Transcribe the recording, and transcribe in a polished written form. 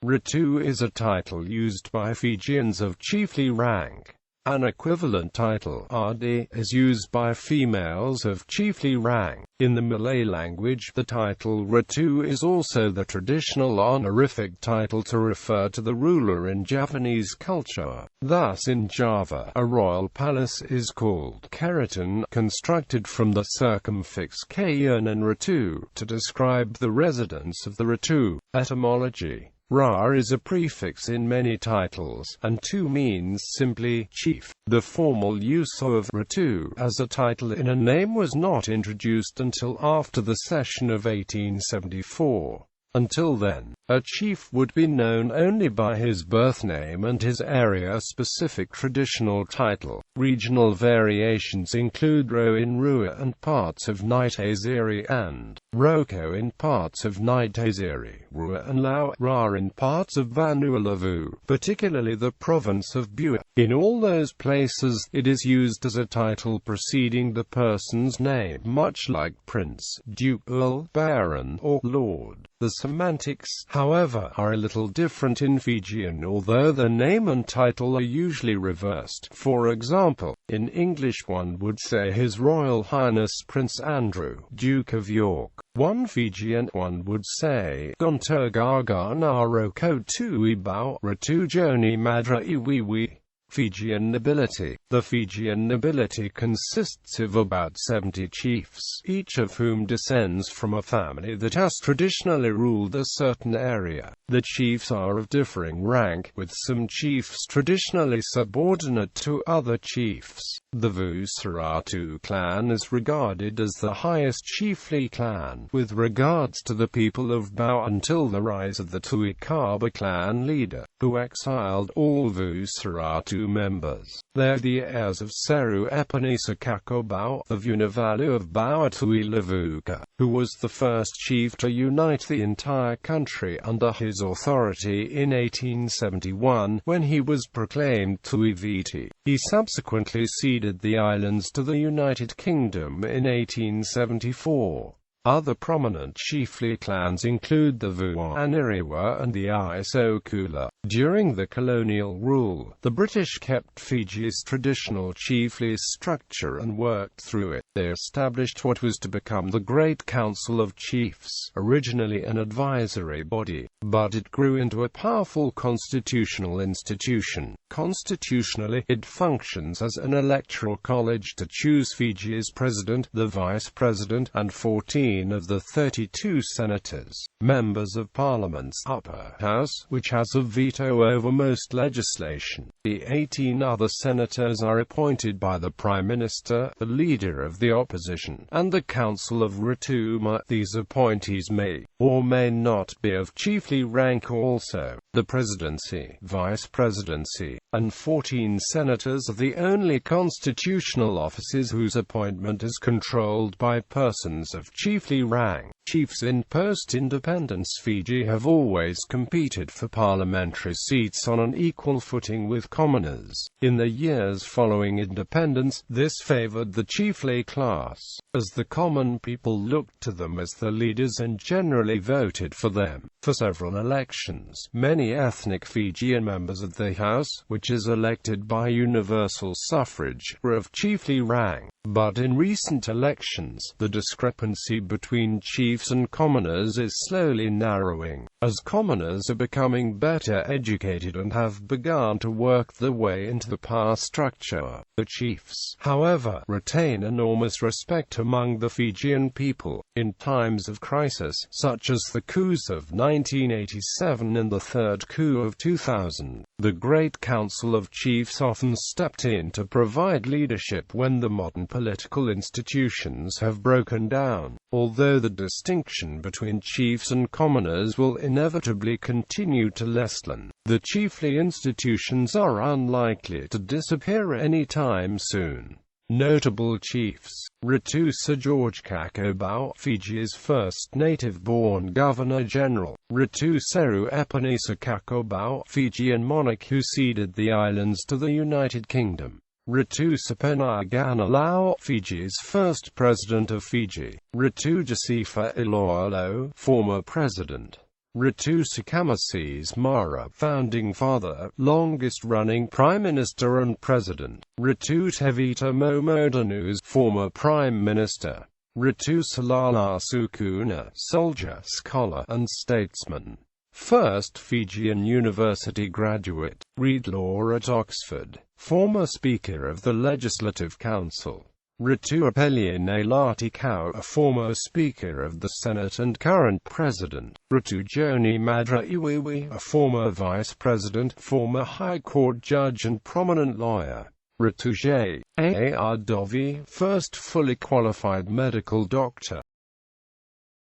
Ratu is a title used by Fijians of chiefly rank. An equivalent title, RD, is used by females of chiefly rank. In the Malay language, the title Ratu is also the traditional honorific title to refer to the ruler in Javanese culture. Thus in Java, a royal palace is called keraton, constructed from the circumfix K'an and Ratu, to describe the residence of the Ratu. Etymology: Ra is a prefix in many titles, and tu means simply chief. The formal use of Ratu as a title in a name was not introduced until after the session of 1874. Until then, a chief would be known only by his birth name and his area-specific traditional title. Regional variations include Ro in Rua and parts of Nitaziri, and Roko in parts of Nitaziri, Rua, and Lau Ra in parts of Vanuatu, particularly the province of Bua. In all those places, it is used as a title preceding the person's name, much like Prince, Duke, Earl, Baron, or Lord. The semantics, however, are a little different in Fijian, although the name and title are usually reversed. For example, in English one would say His Royal Highness Prince Andrew, Duke of York. One Fijian one would say Gonto Gaga Naro Ko Tui Bao Ratu Joni Madra Iwiwi. Fijian nobility. The Fijian nobility consists of about 70 chiefs, each of whom descends from a family that has traditionally ruled a certain area. The chiefs are of differing rank, with some chiefs traditionally subordinate to other chiefs. The Ratu clan is regarded as the highest chiefly clan, with regards to the people of Bao, until the rise of the Tuikaba clan leader, who exiled all Ratu members. They are the heirs of Seru Epanisa Kako Bao, the Vunuvalu of Bawatui Lavuka, who was the first chief to unite the entire country under his authority in 1871, when he was proclaimed Tuiviti. He subsequently ceded the islands to the United Kingdom in 1874. Other prominent chiefly clans include the Vuaniriwa and the Isokula. During the colonial rule, the British kept Fiji's traditional chiefly structure and worked through it. They established what was to become the Great Council of Chiefs, originally an advisory body, but it grew into a powerful constitutional institution. Constitutionally, it functions as an electoral college to choose Fiji's president, the vice president, and 14 of the 32 senators, members of Parliament's upper house, which has a veto over most legislation. The 18 other senators are appointed by the Prime Minister, the leader of the opposition, and the Council of Ratu. These appointees may or may not be of chiefly rank also. The presidency, vice presidency, and 14 senators are the only constitutional offices whose appointment is controlled by persons of chiefly rank. Chiefs in post-independence Fiji have always competed for parliamentary seats on an equal footing with commoners. In the years following independence, this favored the chiefly class, as the common people looked to them as the leaders and generally voted for them. For several elections, many ethnic Fijian members of the House, which is elected by universal suffrage, were of chiefly rank. But in recent elections, the discrepancy between chiefs and commoners is slowly narrowing, as commoners are becoming better educated and have begun to work their way into the power structure. The chiefs, however, retain enormous respect among the Fijian people. In times of crisis, such as the coups of 1987 and the third coup of 2000, the Great Council of Chiefs often stepped in to provide leadership when the modern political institutions have broken down. Although the distinction between chiefs and commoners will inevitably continue to lessen, the chiefly institutions are unlikely to disappear any time soon. Notable chiefs: Ratu Sir George Kakobau, Fiji's first native-born Governor-General. Ratu Seru Epanisa Kakobau, Fijian monarch who ceded the islands to the United Kingdom. Ratu Sepenagana Lau, Fiji's first president of Fiji. Ratu Jasifa Iloilo, former president. Ratu Sukamasi's Mara, founding father, longest-running Prime Minister and President. Ratu Tevita Momodanu's former Prime Minister. Ratu Salala Sukuna, soldier, scholar, and statesman. First Fijian University graduate, read law at Oxford. Former Speaker of the Legislative Council. Ratu Apeliane Latikau, a former Speaker of the Senate and current President. Ratu Joni Madra Iwiwi, a former Vice President, former High Court Judge and prominent lawyer. Ratu J. A. R. Dovi, first fully qualified medical doctor.